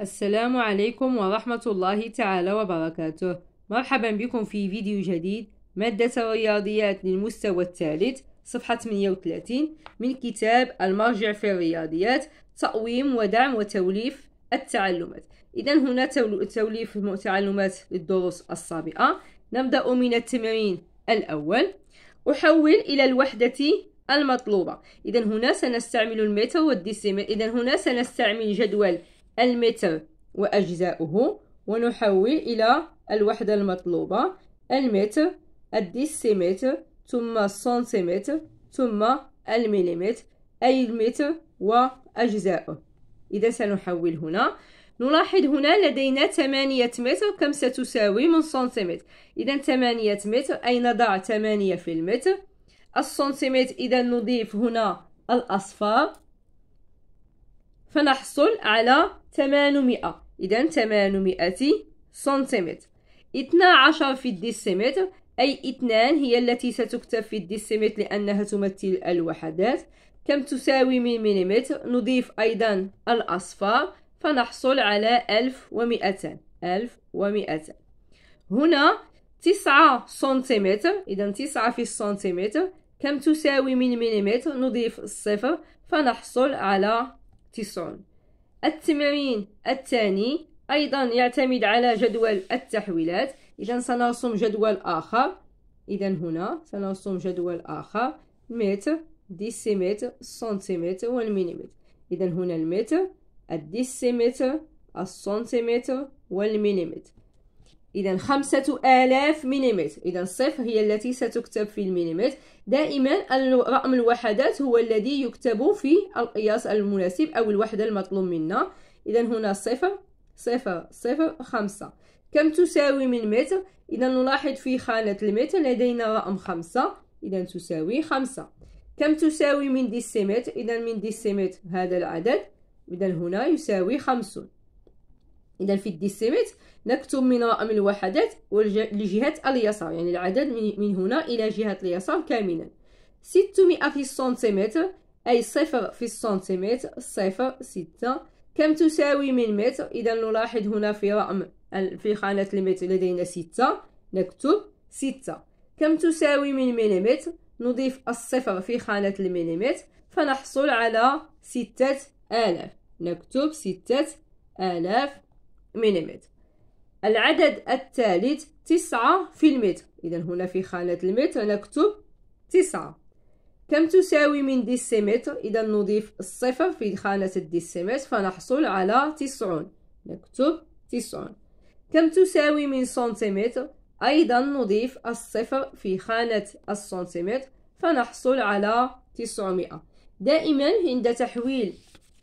السلام عليكم ورحمة الله تعالى وبركاته. مرحبا بكم في فيديو جديد، مادة الرياضيات للمستوى الثالث، صفحة 38 من كتاب المرجع في الرياضيات، تقويم ودعم وتوليف التعلمات. إذن هنا توليف تعلمات للدروس السابقة. نبدأ من التمرين الأول. أحول إلى الوحدة المطلوبة. إذن هنا سنستعمل المتر والديسيمتر. إذن هنا سنستعمل جدول المتر وأجزاؤه، ونحول إلى الوحدة المطلوبة: المتر، الديسيمتر، ثم السنتيمتر، ثم المليمتر، أي المتر وأجزاؤه. إذا سنحول هنا، نلاحظ هنا لدينا 8 متر، كم ستساوي من سنتيمتر؟ إذا 8 متر، أي نضع 8 في المتر. السنتيمتر، إذا نضيف هنا الأصفار فنحصل على 800. إذا 800 سنتيمتر. 12 في الديسيمتر، أي 2 هي التي ستكتب في الديسيمتر لأنها تمثل الوحدات. كم تساوي من مليمتر؟ نضيف أيضا الأصفار فنحصل على 1200. 1200. هنا 9 سنتيمتر، إذا 9 في السنتيمتر، كم تساوي من مليمتر؟ نضيف الصفر فنحصل على 90. التمرين الثاني أيضا يعتمد على جدول التحويلات. إذا سنرسم جدول آخر. إذا هنا سنرسم جدول آخر: متر، ديسيمتر، سنتيمتر والمليمتر. إذا هنا المتر، الديسيمتر، السنتيمتر والمليمتر. إذا 5000 مليمتر. إذا صفر هي التي ستكتب في المليمتر. دائما رقم الوحدات هو الذي يكتب في القياس المناسب أو الوحدة المطلوب منا. إذا هنا صفر صفر صفر 5. كم تساوي من متر؟ إذا نلاحظ في خانة المتر لدينا رقم 5، إذا تساوي 5. كم تساوي من ديسيمتر؟ إذا من ديسيمتر هذا العدد، إذا هنا يساوي 50. إذا في الديسيمتر نكتب من رقم الوحدات لجهة اليسار، يعني العدد من هنا إلى جهة اليسار كاملا. 600 في السنتيمتر، أي صفر في السنتيمتر، صفر 6. كم تساوي من متر؟ إذا نلاحظ هنا في رقم في خانة المتر لدينا 6، نكتب 6. كم تساوي من مليمتر؟ نضيف الصفر في خانة المليمتر فنحصل على 6000، نكتب 6000 مليمتر. العدد الثالث 9 في المتر. إذا هنا في خانة المتر نكتب 9. كم تساوي من ديسيمتر؟ إذا نضيف الصفر في خانة الديسيمتر فنحصل على 90، نكتب 90. كم تساوي من سنتيمتر؟ أيضا نضيف الصفر في خانة السنتيمتر فنحصل على 900. دائما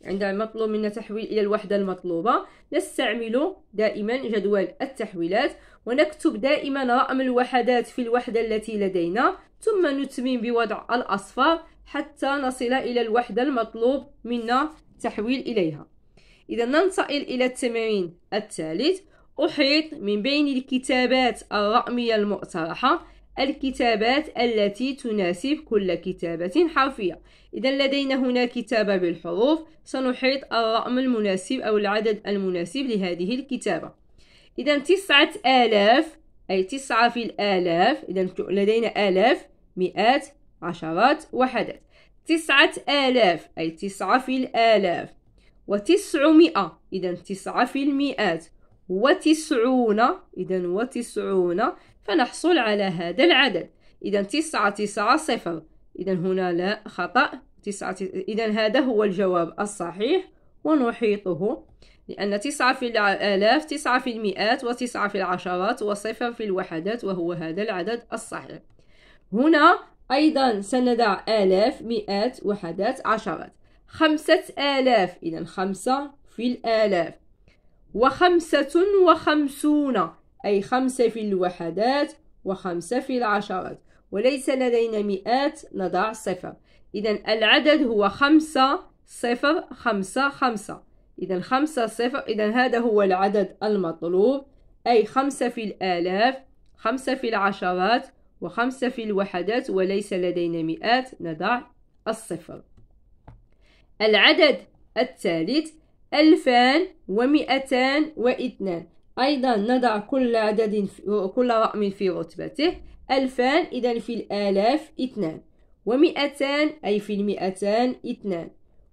عند مطلوب منا تحويل إلى الوحدة المطلوبة نستعمل دائما جدول التحويلات، ونكتب دائما رقم الوحدات في الوحدة التي لدينا، ثم نتمم بوضع الأصفار حتى نصل إلى الوحدة المطلوب منا تحويل إليها. إذا ننتقل إلى التمرين الثالث. أحيط من بين الكتابات الرقمية المقترحة الكتابات التي تناسب كل كتابة حرفية. إذا لدينا هنا كتابة بالحروف، سنحيط الرقم المناسب أو العدد المناسب لهذه الكتابة. إذا 9000، أي 9 في الآلاف، إذا لدينا آلاف، مئات، عشرات، وحدات. 9000 أي 9 في الآلاف، و900 إذا 9 في المئات، و90 إذا و90 فنحصل على هذا العدد. إذا 9 9 0، إذا هنا لا خطأ، 9. إذا هذا هو الجواب الصحيح ونحيطه، لأن 9 في الآلاف، 9 في المئات، و9 في العشرات، وصفر في الوحدات، وهو هذا العدد الصحيح. هنا أيضا سندع آلاف، مئات، وحدات، عشرات. 5000، إذا 5 في الآلاف، و55 أي 5 في الوحدات، و5 في العشرات، وليس لدينا مئات، نضع صفر. إذا العدد هو 5 0 5 5. إذا 5 0، إذا هذا هو العدد المطلوب، أي 5 في الآلاف، 5 في العشرات، و5 في الوحدات، وليس لدينا مئات، نضع الصفر. العدد الثالث 2202. أيضا نضع كل كل رقم في رتبته. 2000 إذا في الآلاف 2، و200 أي في المئتان 2،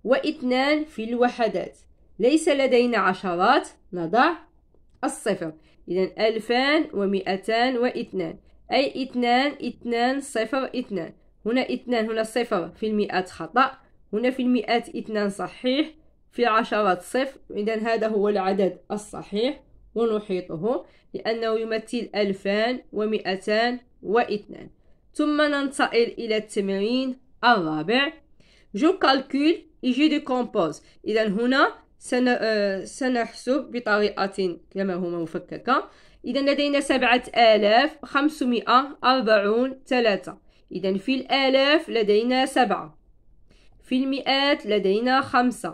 و2 في الوحدات. ليس لدينا عشرات، نضع الصفر. إذا 2202 أي 2 هنا 2 هنا صفر في المئات خطأ، هنا في المئات 2 صحيح، في العشرات صفر. إذا هذا هو العدد الصحيح ونحيطه لأنه يمثل 2202. ثم ننتقل إلى التمرين الرابع. جو كالكول et je décompose. إذا هنا سنحسب بطريقة كما هو مفككة. إذا لدينا 7543. إذا في الآلاف لدينا 7، في المئات لدينا 5،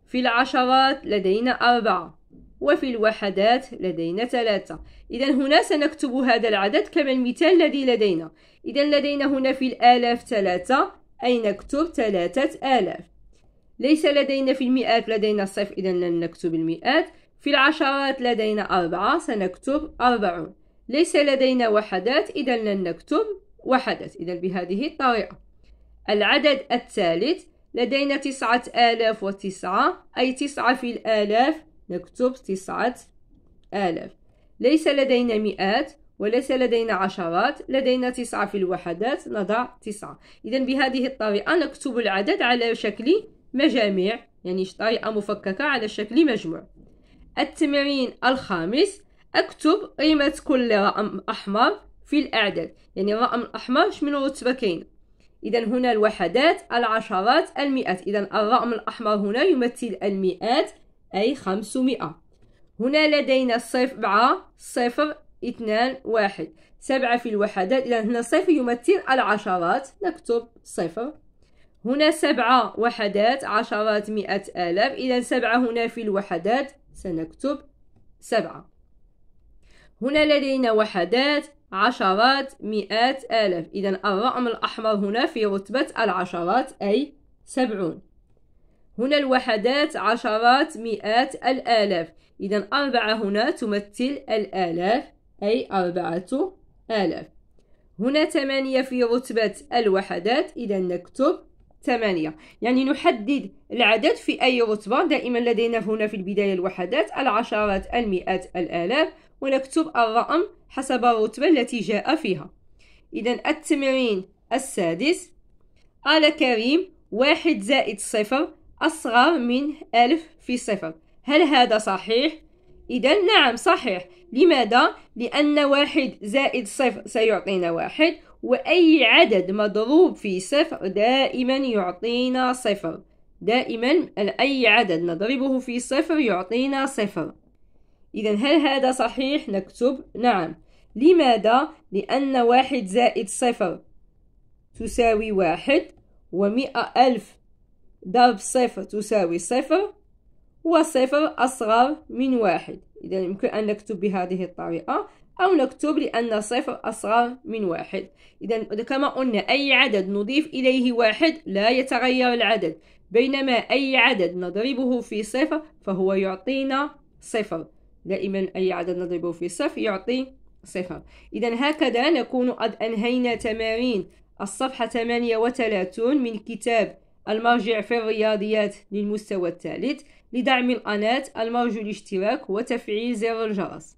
في العشرات لدينا 4، وفي الوحدات لدينا 3. إذا هنا سنكتب هذا العدد كما المثال الذي لدينا. إذا لدينا هنا في الآلاف 3، أي نكتب 3000. ليس لدينا في المئات لدينا صفر، إذا لن نكتب المئات. في العشرات لدينا 4، سنكتب 40. ليس لدينا وحدات، إذا لن نكتب وحدات. إذا بهذه الطريقة. العدد الثالث لدينا 9009، أي 9 في الآلاف، نكتب 9000. ليس لدينا مئات وليس لدينا عشرات، لدينا 9 في الوحدات، نضع 9. إذا بهذه الطريقة نكتب العدد على شكل مجاميع، يعني طريقة مفككة على شكل مجموع. التمرين الخامس. أكتب قيمة كل رقم أحمر في الأعداد، يعني الرقم الأحمر من رتبة كاين. إذا هنا الوحدات، العشرات، المئات. إذا الرقم الأحمر هنا يمثل المئات، أي 500. هنا لدينا 7 0 2 1، 7 في الوحدات. إذا هنا صفر يمثل العشرات، نكتب 0. هنا 7 وحدات، عشرات، 100,000. إذا 7 هنا في الوحدات، سنكتب 7. هنا لدينا وحدات، عشرات، 100,000. إذا الرقم الأحمر هنا في رتبة العشرات، أي 70. هنا الوحدات، عشرات، 100,000. إذا 4 هنا تمثل الآلاف، أي 4000. هنا 8 في رتبة الوحدات، إذا نكتب 8. يعني نحدد العدد في أي رتبة. دائما لدينا هنا في البداية الوحدات، العشرات، المئات، الآلاف، ونكتب الرقم حسب الرتبة التي جاء فيها. إذا التمرين السادس. قال كريم 1 زائد 0 أصغر من 1000 في 0. هل هذا صحيح؟ إذا نعم صحيح. لماذا؟ لأن 1 زائد 0 سيعطينا 1، وأي عدد مضروب في 0 دائما يعطينا 0. دائما أي عدد نضربه في 0 يعطينا 0. إذا هل هذا صحيح؟ نكتب نعم. لماذا؟ لأن 1 زائد 0 تساوي 1، و100,000 ضرب 0 تساوي 0، وصفر أصغر من 1. إذا يمكن أن نكتب بهذه الطريقة، أو نكتب لأن 0 أصغر من 1. إذا كما قلنا أي عدد نضيف إليه 1 لا يتغير العدد، بينما أي عدد نضربه في 0 فهو يعطينا 0. دائما أي عدد نضربه في 0 يعطي 0. إذا هكذا نكون قد أنهينا تمارين الصفحة 38 من كتاب المرجع في الرياضيات للمستوى الثالث. لدعم القناة المرجو الاشتراك وتفعيل زر الجرس.